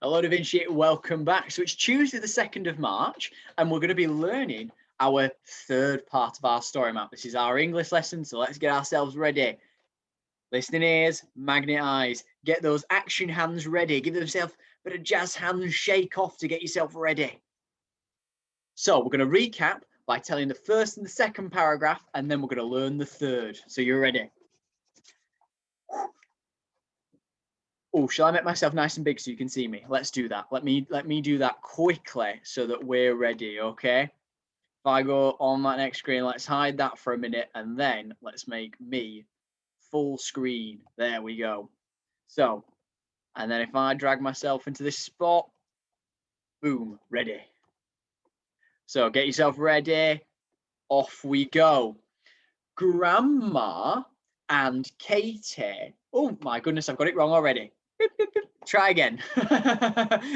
Hello, Da Vinci. Welcome back. So it's Tuesday, the 2nd of March, and we're going to be learning our third part of our story map. This is our English lesson, so let's get ourselves ready. Listening ears, magnet eyes. Get those action hands ready. Give yourself a bit of jazz hands shake off to get yourself ready. So we're going to recap by telling the first and the second paragraph, and then we're going to learn the third. So you're ready? Oh, shall I make myself nice and big so you can see me? Let's do that. Let me do that quickly so that we're ready, okay? If I go on that next screen, let's hide that for a minute, and then let's make me full screen. There we go. So, and then if I drag myself into this spot, boom, ready. So get yourself ready. Off we go. Grandma and Katie. Oh my goodness, I've got it wrong already. Try again.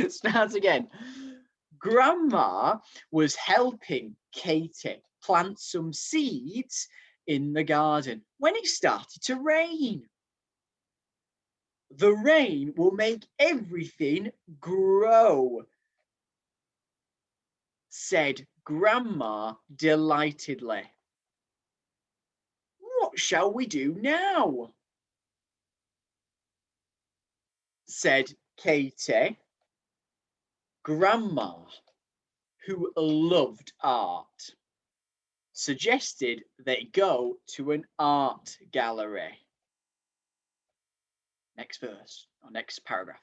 Start again. Grandma was helping Katie plant some seeds in the garden when it started to rain. The rain will make everything grow, said Grandma delightedly. What shall we do now? Said Katie. Grandma, who loved art, suggested they go to an art gallery. Next verse, or next paragraph.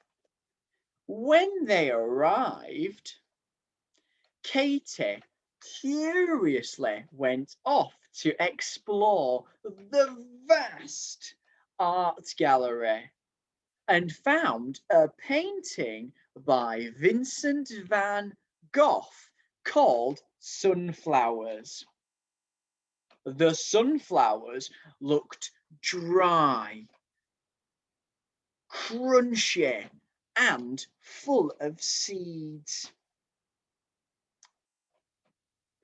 When they arrived, Katie curiously went off to explore the vast art gallery and found a painting by Vincent van Gogh called Sunflowers. The sunflowers looked dry, crunchy, and full of seeds.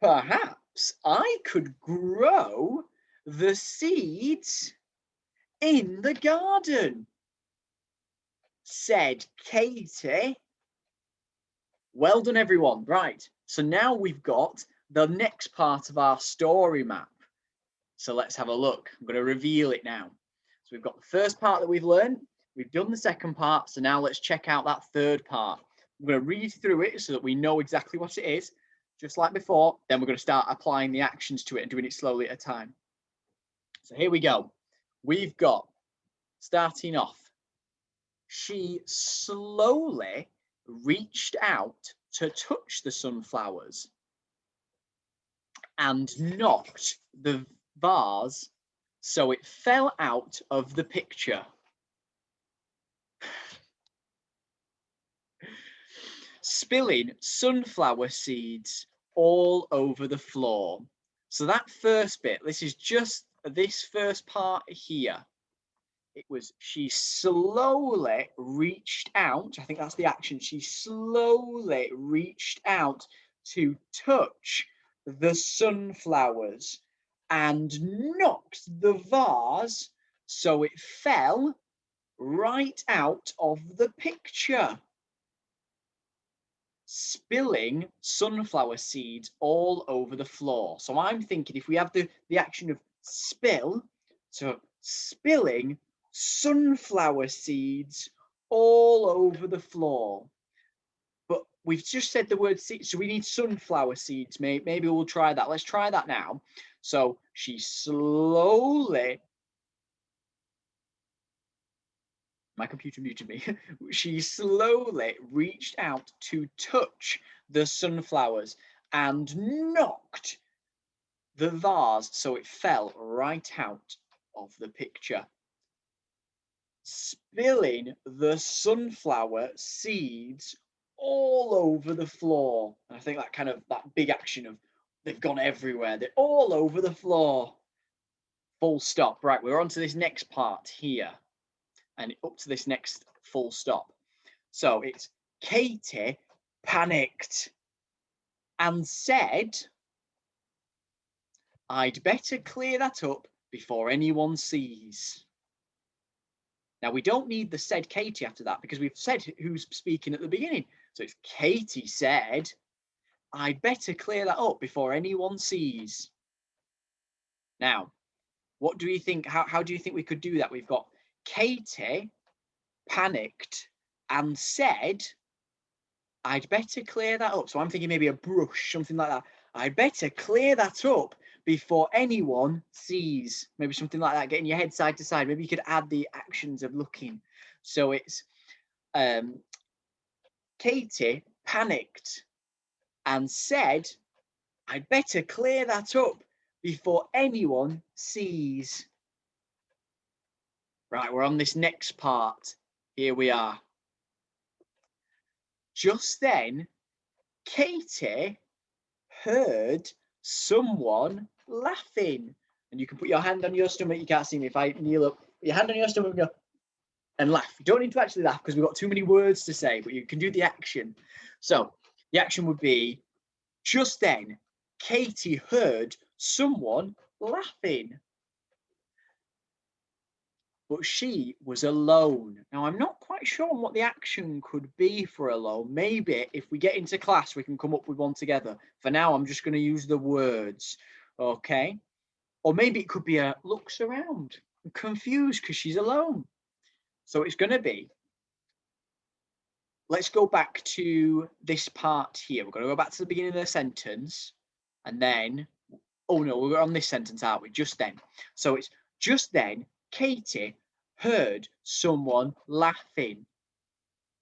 Perhaps I could grow the seeds in the garden, said Katie. Well done, everyone. Right, so now we've got the next part of our story map. So let's have a look. I'm going to reveal it now. So we've got the first part that we've learned. We've done the second part. So now let's check out that third part. I'm going to read through it so that we know exactly what it is, just like before. Then we're going to start applying the actions to it and doing it slowly at a time. So here we go. We've got, starting off, she slowly reached out to touch the sunflowers and knocked the vase so it fell out of the picture. Spilling sunflower seeds all over the floor. So that first bit, this is just this first part here. It was she slowly reached out. I think that's the action. She slowly reached out to touch the sunflowers and knocked the vase so it fell right out of the picture, spilling sunflower seeds all over the floor. So I'm thinking if we have the action of spill, so spilling sunflower seeds all over the floor. But we've just said the word seed, so we need sunflower seeds. Maybe we'll try that. Let's try that now. So she slowly, my computer muted me. She slowly reached out to touch the sunflowers and knocked the vase so it fell right out of the picture, spilling the sunflower seeds all over the floor. And I think that big action of they've gone everywhere. They're all over the floor. Full stop. Right, we're on to this next part here. And up to this next full stop. So it's Katie panicked and said, I'd better clear that up before anyone sees. Now, we don't need the said Katie after that because we've said who's speaking at the beginning. So it's Katie said, I'd better clear that up before anyone sees. Now, what do you think? How do you think we could do that? We've got Katie panicked and said, I'd better clear that up. So I'm thinking maybe a brush, something like that. I'd better clear that up before anyone sees. Maybe something like that, getting your head side to side. Maybe you could add the actions of looking. So it's Katie panicked and said, I'd better clear that up before anyone sees. Right, we're on this next part. Here we are. Just then, Katie heard someone laughing. And you can put your hand on your stomach. You can't see me. If I kneel up, put your hand on your stomach and go and laugh. You don't need to actually laugh because we've got too many words to say, but you can do the action. So the action would be, just then, Katie heard someone laughing. But she was alone. Now, I'm not quite sure on what the action could be for alone. Maybe if we get into class, we can come up with one together. For now, I'm just going to use the words, okay? Or maybe it could be a looks around, I'm confused because she's alone. So it's going to be, let's go back to this part here. We're going to go back to the beginning of the sentence and then, oh no, we're on this sentence, aren't we? Just then. So it's just then, Katie heard someone laughing,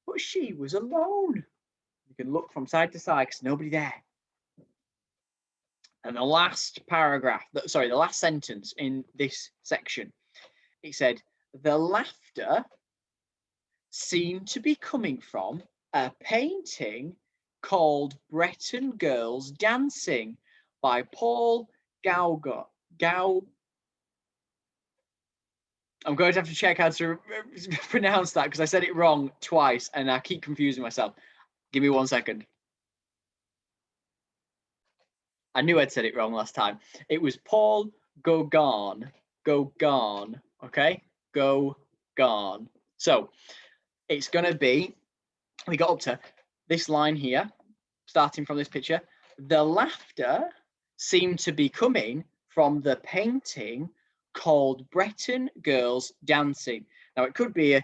but she was alone. You can look from side to side because nobody there. And the last paragraph, the last sentence in this section, it said, the laughter seemed to be coming from a painting called Breton Girls Dancing by Paul Gauguin. I'm going to have to check how to pronounce that because I said it wrong twice and I keep confusing myself. Give me 1 second. I knew I'd said it wrong last time. It was Paul Gauguin. Gauguin, okay? Gauguin. So it's going to be, we got up to this line here, starting from this picture. The laughter seemed to be coming from the painting called Breton Girls Dancing. Now, it could be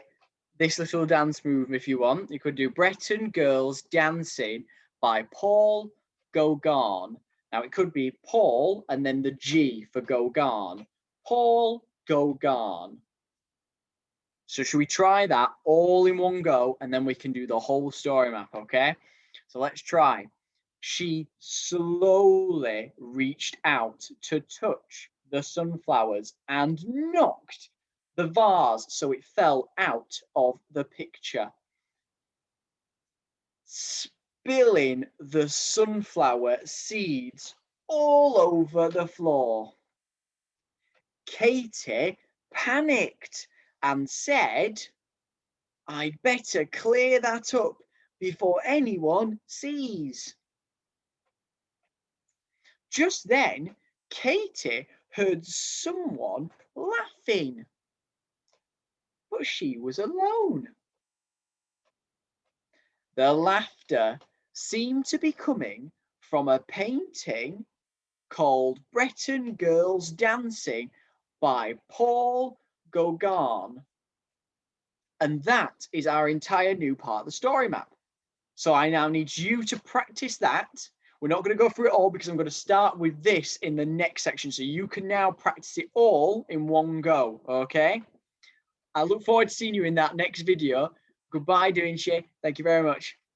this little dance move if you want. You could do Breton Girls Dancing by Paul Gauguin. Now, it could be Paul and then the G for Gauguin. Paul Gauguin. So should we try that all in one go and then we can do the whole story map, okay? So let's try. She slowly reached out to touch the sunflowers and knocked the vase so it fell out of the picture, spilling the sunflower seeds all over the floor. Katie panicked and said, I'd better clear that up before anyone sees. Just then, Katie heard someone laughing, but she was alone. The laughter seemed to be coming from a painting called Breton Girls Dancing by Paul Gauguin. And that is our entire new part of the story map. So I now need you to practice that. We're not going to go through it all because I'm going to start with this in the next section. So you can now practice it all in one go, okay? I look forward to seeing you in that next video. Goodbye, Vinci. Thank you very much.